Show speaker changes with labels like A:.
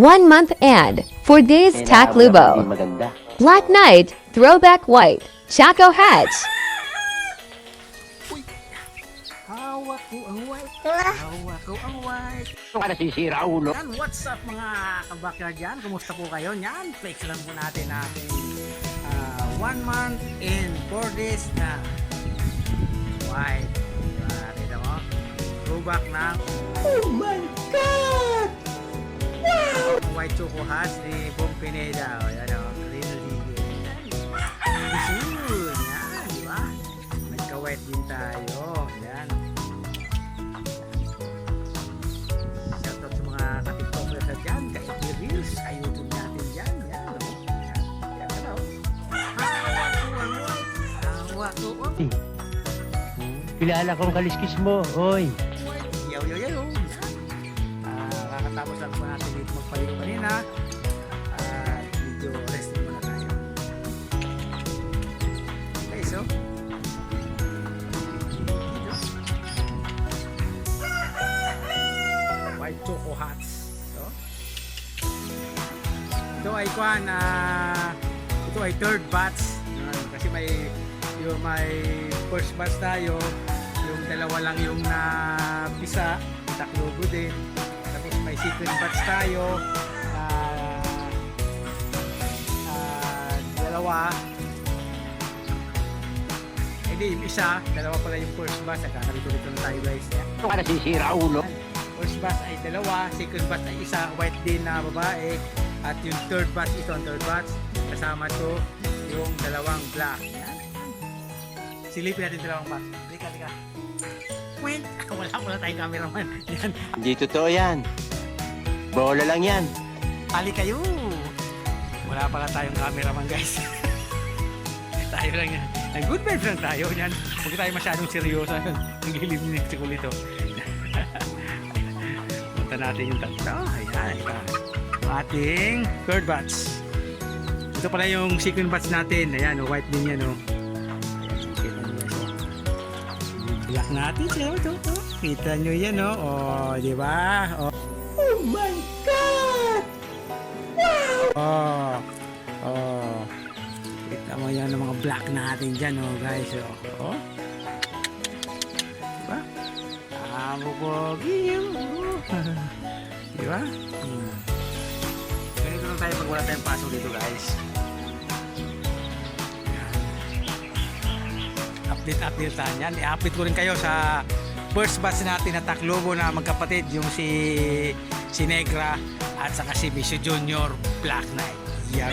A: 1 month ad for days Taclobo.
B: Maganda.
A: Black Knight, Throwback White, Chaco Hatch.
C: Hawak ko ang white. Hawak ko ang white.
B: Ito ka nasisira, ulo.
C: Yan, what's up mga kabackyard dyan? Kumusta po kayo? Yan, flex lang po natin natin 1 month and 4 days na white. Kita mo? Throwback ng oh my God! Wow! White Choco Hatch ni Boom Pineda. O, yan o. Soon. Yan, di ba? Nagka-white din tayo. Yan. Shoutout sa mga ka-tiktokers na dyan, ka-FB Reels, sa YouTube natin dyan. Yan, o. Yan, yan, ano. Hawak ko ang white. Hawak ko ang
B: Kilala kong kaliskis mo, oy.
C: white. Yaw, yaw, yaw. Yan. Kakatapos lang po natin dito magpalit pa rin, ha. Medyo resting muna tayo. Okay, so. White Choco Hatch. So. Ito ay ito ay third batch. Kasi may first batch tayo. Yung dalawa lang yung napisa. Taclobo din. Tapos may second batch tayo. Dalawa. Hindi, yung isa. Dalawa pala yung first batch. Nagkakalito-lito na tayo guys. Yan.
B: Ito ka nasisira, ulo.
C: First batch ay dalawa, second batch ay isa, white din na babae, at yung third batch, ito ang third batch, kasama to yung dalawang black. Yan. Silipin natin dalawang batch. Tika. Wait! Wala tayong cameraman. Yan.
B: Hindi totoo yan. Bola lang yan.
C: Ali kayo! Wala pala tayong cameraman guys. Tayo lang yan. Ang good vibes lang tayo. Yan. Huwag tayo masyadong seryoso. Ang gilid ni Chikulito. Punta natin yung tatlo. Ayan. Ating third batch. Ito pala yung second batch natin. Ayan, white din yan. Kita nyo yan. Black natin siya. Kita nyo yan. Di ba? Oh my God! Wow! Kita mo yan ng mga black natin dyan, guys. Diba? Pogi. Diba? Ganito lang tayo pag wala tayong pasok dito, guys. Update tayo yan. I-update ko rin kayo sa first batch natin na Taclobo na magkapatid, yung si Negra at saka si Bisyo Junior Black Knight. Yan.